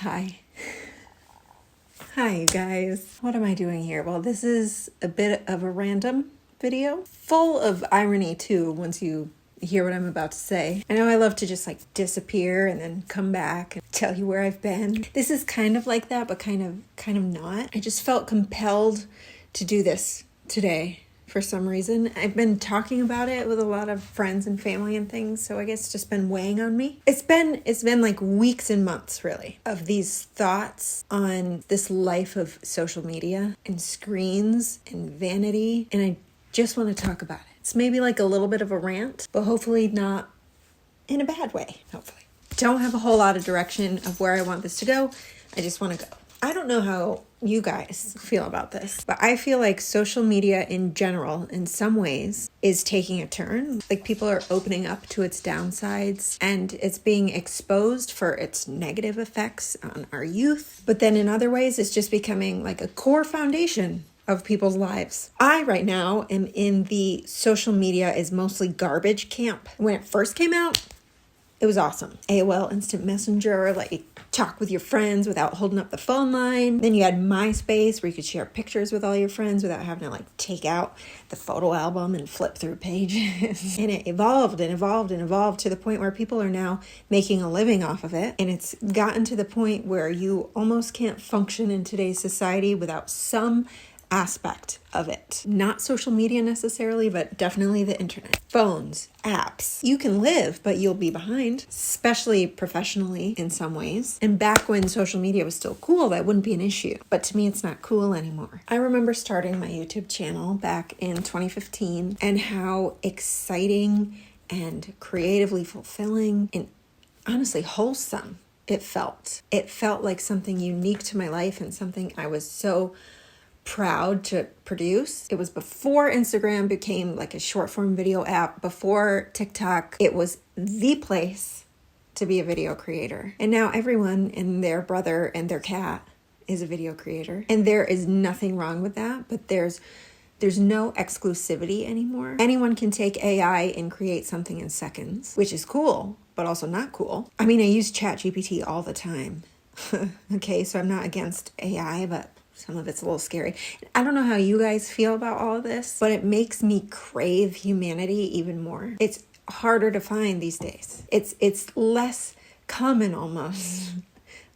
Hi. Hi, you guys. What am I doing here? Well, this is a bit of a random video, full of irony too, once you hear what I'm about to say. I know I love to just disappear and then come back and tell you where I've been. This is kind of like that, but kind of not. I just felt compelled to do this today. For some reason, I've been talking about it with a lot of friends and family and things, so I guess it's just been weighing on me. It's been like weeks and months, really, of these thoughts on this life of social media and screens and vanity, and I just want to talk about it. It's maybe like a little bit of a rant, but hopefully not in a bad way, hopefully. Don't have a whole lot of direction of where I want this to go. I just want to go. I don't know how you guys feel about this, but I feel like social media in general, in some ways, is taking a turn. Like people are opening up to its downsides and it's being exposed for its negative effects on our youth. But then in other ways, it's just becoming like a core foundation of people's lives. I right now am in the social media is mostly garbage camp. When it first came out, it was awesome. AOL Instant Messenger, talk with your friends without holding up the phone line. Then you had MySpace where you could share pictures with all your friends without having to take out the photo album and flip through pages. And it evolved and evolved and evolved to the point where people are now making a living off of it. And it's gotten to the point where you almost can't function in today's society without some aspect of it. Not social media necessarily, but definitely the internet. Phones, apps. You can live, but you'll be behind, especially professionally in some ways. And back when social media was still cool, that wouldn't be an issue. But to me, it's not cool anymore. I remember starting my YouTube channel back in 2015 and how exciting and creatively fulfilling and honestly wholesome it felt. It felt like something unique to my life and something I was so proud to produce. It was before Instagram became like a short form video app, before TikTok. It was the place to be a video creator. And now everyone and their brother and their cat is a video creator. And there is nothing wrong with that, but there's no exclusivity anymore. Anyone can take AI and create something in seconds, which is cool, but also not cool. I mean, I use ChatGPT all the time. Okay, so I'm not against AI, but some of it's a little scary. I don't know how you guys feel about all of this, but it makes me crave humanity even more. It's harder to find these days. It's less common almost.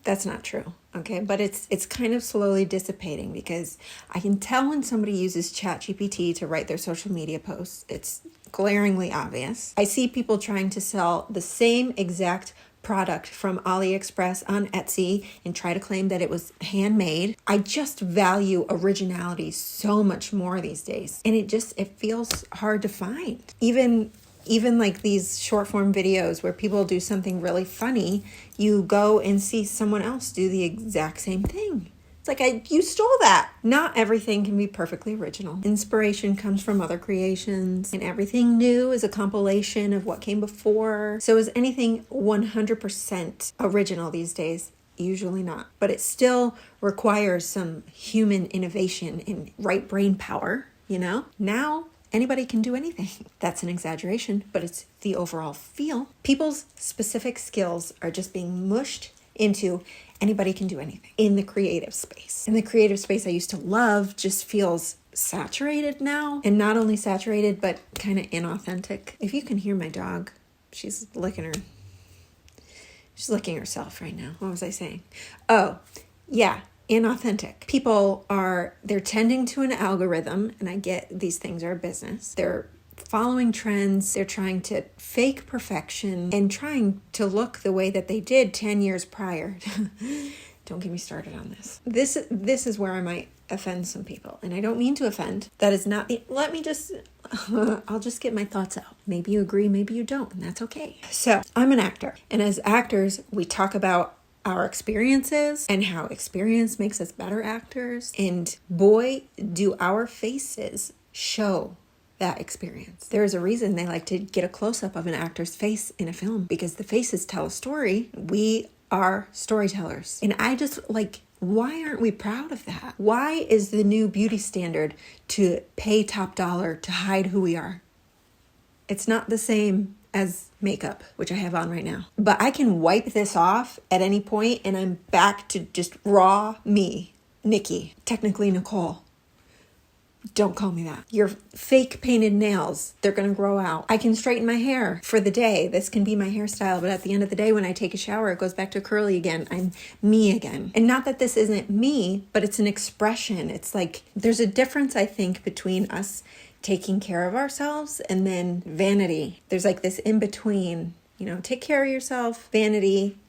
That's not true, okay? But it's kind of slowly dissipating because I can tell when somebody uses ChatGPT to write their social media posts. It's glaringly obvious. I see people trying to sell the same exact product from AliExpress on Etsy and try to claim that it was handmade. I just value originality so much more these days. And it feels hard to find. Even like these short form videos where people do something really funny, you go and see someone else do the exact same thing. It's like, you stole that. Not everything can be perfectly original. Inspiration comes from other creations, and everything new is a compilation of what came before. So is anything 100% original these days? Usually not. But it still requires some human innovation and right brain power, Now, anybody can do anything. That's an exaggeration, but it's the overall feel. People's specific skills are just being mushed into anybody can do anything in the creative space. And the creative space I used to love just feels saturated now. And not only saturated, but kind of inauthentic. If you can hear my dog, she's licking herself right now. What was I saying? Oh, yeah. Inauthentic. People they're tending to an algorithm, and I get these things are a business. They're following trends. They're trying to fake perfection and trying to look the way that they did 10 years prior. Don't get me started on this. This is where I might offend some people, and I don't mean to offend. That is not I'll just get my thoughts out. Maybe you agree, maybe you don't, and that's okay. So I'm an actor, and as actors, we talk about our experiences and how experience makes us better actors. And boy, do our faces show that experience. There's a reason they like to get a close-up of an actor's face in a film, because the faces tell a story. We are storytellers. And I just why aren't we proud of that? Why is the new beauty standard to pay top dollar to hide who we are? It's not the same as makeup, which I have on right now. But I can wipe this off at any point and I'm back to just raw me, Nikki, technically Nicole. Don't call me that. Your fake painted nails, they're going to grow out. I can straighten my hair for the day. This can be my hairstyle. But at the end of the day, when I take a shower, it goes back to curly again. I'm me again. And not that this isn't me, but it's an expression. It's like there's a difference, I think, between us taking care of ourselves and then vanity. There's like this in between, take care of yourself, vanity,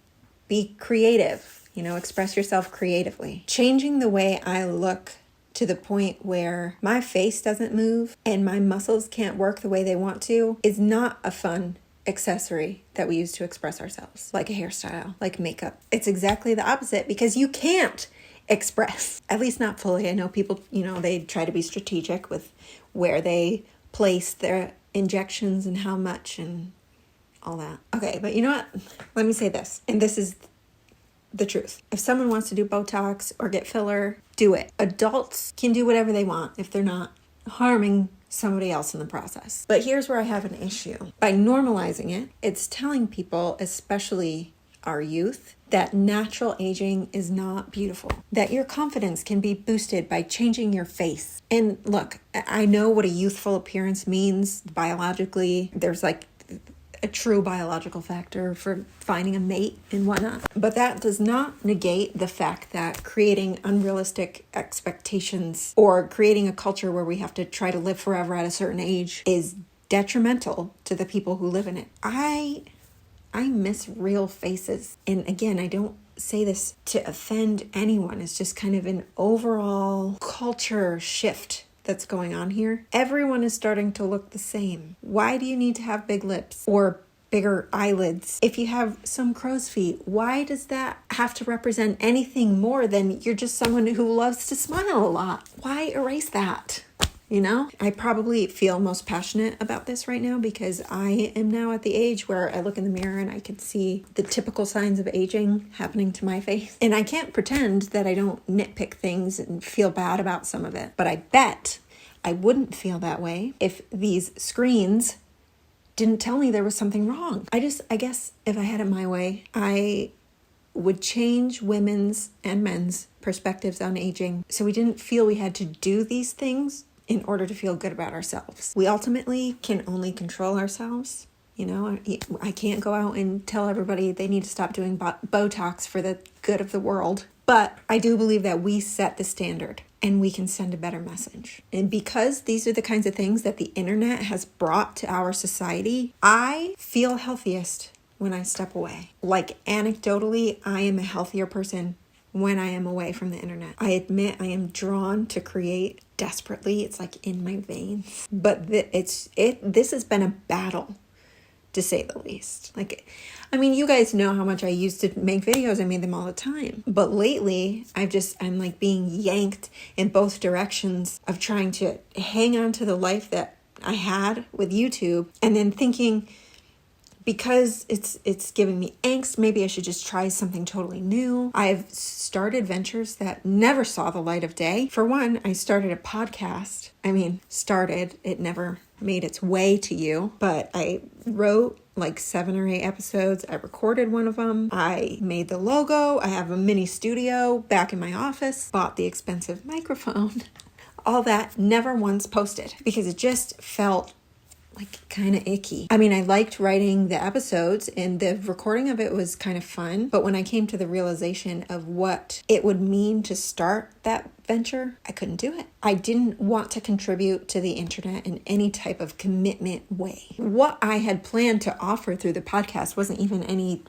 be creative, express yourself creatively. Changing the way I look to the point where my face doesn't move and my muscles can't work the way they want to is not a fun accessory that we use to express ourselves, like a hairstyle, like makeup. It's exactly the opposite because you can't express, at least not fully. I know people, they try to be strategic with where they place their injections and how much and all that. Okay, but you know what? Let me say this, and this is the truth. If someone wants to do Botox or get filler, do it. Adults can do whatever they want if they're not harming somebody else in the process. But here's where I have an issue. By normalizing it, it's telling people, especially our youth, that natural aging is not beautiful. That your confidence can be boosted by changing your face. And look, I know what a youthful appearance means biologically. There's like a true biological factor for finding a mate and whatnot. But that does not negate the fact that creating unrealistic expectations or creating a culture where we have to try to live forever at a certain age is detrimental to the people who live in it. I miss real faces. And again, I don't say this to offend anyone. It's just kind of an overall culture shift that's going on here. Everyone is starting to look the same. Why do you need to have big lips or bigger eyelids? If you have some crow's feet, why does that have to represent anything more than you're just someone who loves to smile a lot? Why erase that? I probably feel most passionate about this right now because I am now at the age where I look in the mirror and I can see the typical signs of aging happening to my face. And I can't pretend that I don't nitpick things and feel bad about some of it. But I bet I wouldn't feel that way if these screens didn't tell me there was something wrong. I guess if I had it my way, I would change women's and men's perspectives on aging so we didn't feel we had to do these things in order to feel good about ourselves. We ultimately can only control ourselves. I can't go out and tell everybody they need to stop doing Botox for the good of the world. But I do believe that we set the standard and we can send a better message. And because these are the kinds of things that the internet has brought to our society, I feel healthiest when I step away. Like anecdotally, I am a healthier person when I am away from the internet. I admit I am drawn to create desperately. It's like in my veins. But this has been a battle, to say the least. You guys know how much I used to make videos. I made them all the time. But lately, I'm like being yanked in both directions of trying to hang on to the life that I had with YouTube and then thinking, because it's giving me angst, maybe I should just try something totally new. I've started ventures that never saw the light of day. For one, I started a podcast. It never made its way to you, but I wrote like 7 or 8 episodes. I recorded one of them. I made the logo. I have a mini studio back in my office, bought the expensive microphone. All that, never once posted because it just felt like kind of icky. I liked writing the episodes and the recording of it was kind of fun. But when I came to the realization of what it would mean to start that venture, I couldn't do it. I didn't want to contribute to the internet in any type of commitment way. What I had planned to offer through the podcast wasn't even any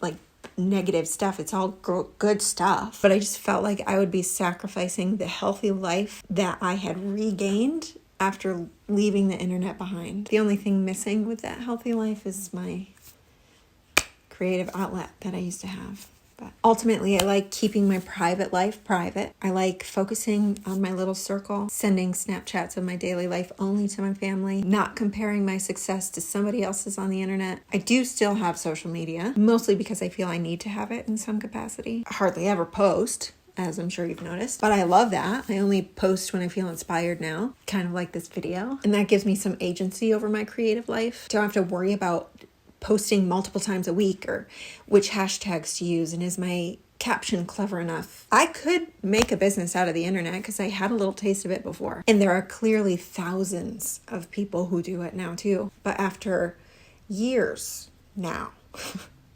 negative stuff. It's all good stuff. But I just felt like I would be sacrificing the healthy life that I had regained after leaving the internet behind. The only thing missing with that healthy life is my creative outlet that I used to have. But ultimately, I like keeping my private life private. I like focusing on my little circle, sending Snapchats of my daily life only to my family, not comparing my success to somebody else's on the internet. I do still have social media, mostly because I feel I need to have it in some capacity. I hardly ever post, as I'm sure you've noticed. But I love that. I only post when I feel inspired now, kind of like this video. And that gives me some agency over my creative life. Don't have to worry about posting multiple times a week, or which hashtags to use, and is my caption clever enough. I could make a business out of the internet because I had a little taste of it before. And there are clearly thousands of people who do it now too. But after years now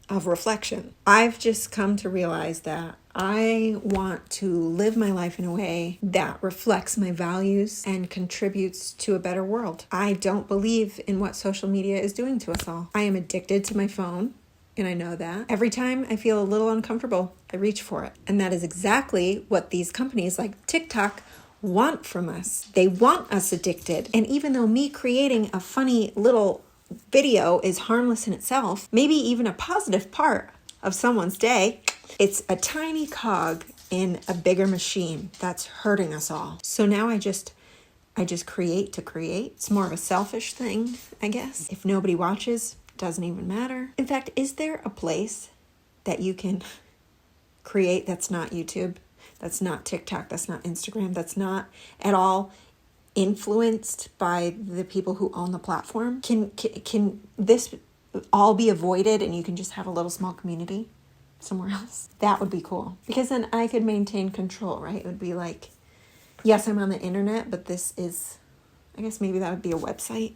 of reflection, I've just come to realize that I want to live my life in a way that reflects my values and contributes to a better world. I don't believe in what social media is doing to us all. I am addicted to my phone, and I know that. Every time I feel a little uncomfortable, I reach for it. And that is exactly what these companies like TikTok want from us. They want us addicted. And even though me creating a funny little video is harmless in itself, maybe even a positive part of someone's day, it's a tiny cog in a bigger machine that's hurting us all. So now I just create to create. It's more of a selfish thing, I guess. If nobody watches, it doesn't even matter. In fact, is there a place that you can create that's not YouTube, that's not TikTok, that's not Instagram, that's not at all influenced by the people who own the platform? Can this all be avoided and you can just have a little small community somewhere else? That would be cool, because then I could maintain control, right? It would be like, yes, I'm on the internet, but this is, I guess maybe that would be a website.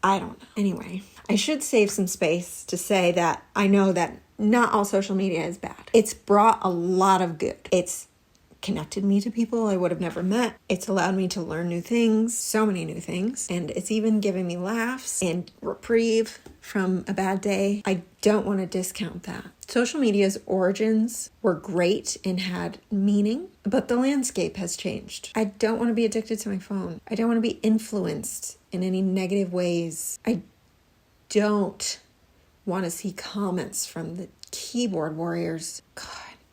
I don't know. Anyway, I should save some space to say that I know that not all social media is bad. It's brought a lot of good. It's connected me to people I would have never met. It's allowed me to learn new things, so many new things, and it's even given me laughs and reprieve from a bad day. I don't want to discount that. Social media's origins were great and had meaning, but the landscape has changed. I don't want to be addicted to my phone. I don't want to be influenced in any negative ways. I don't want to see comments from the keyboard warriors. God.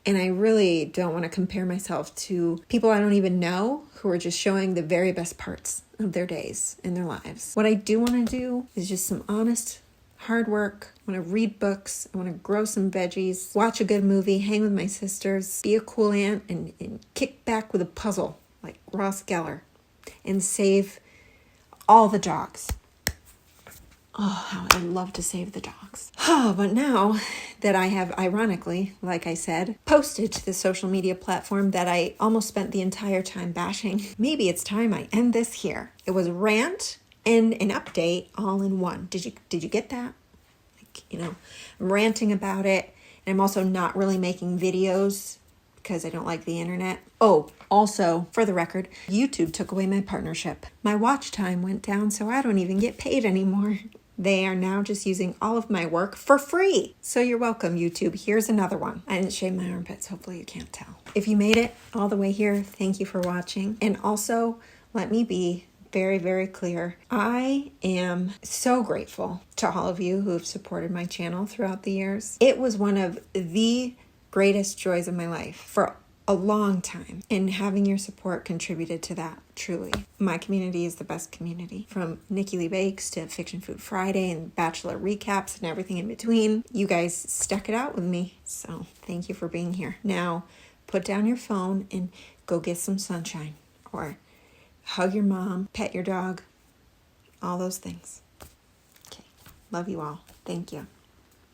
And I really don't want to compare myself to people I don't even know who are just showing the very best parts of their days and their lives. What I do want to do is just some honest, hard work. I want to read books. I want to grow some veggies, watch a good movie, hang with my sisters, be a cool aunt, and kick back with a puzzle like Ross Geller and save all the dogs. Oh, how I love to save the dogs. Oh, but now that I have, ironically, like I said, posted to the social media platform that I almost spent the entire time bashing, maybe it's time I end this here. It was a rant and an update all in one. Did you get that? Like, I'm ranting about it, and I'm also not really making videos because I don't like the internet. Oh, also, for the record, YouTube took away my partnership. My watch time went down, so I don't even get paid anymore. They are now just using all of my work for free. So you're welcome, YouTube. Here's another one. I didn't shave my armpits. Hopefully you can't tell. If you made it all the way here, thank you for watching. And also, let me be very, very clear. I am so grateful to all of you who have supported my channel throughout the years. It was one of the greatest joys of my life for a long time, and having your support contributed to that, truly. My community is the best community. From Nikki Lee Bakes to Fiction Food Friday and Bachelor recaps and everything in between. You guys stuck it out with me, so thank you for being here. Now, put down your phone and go get some sunshine, or hug your mom, pet your dog, all those things. Okay, love you all. Thank you.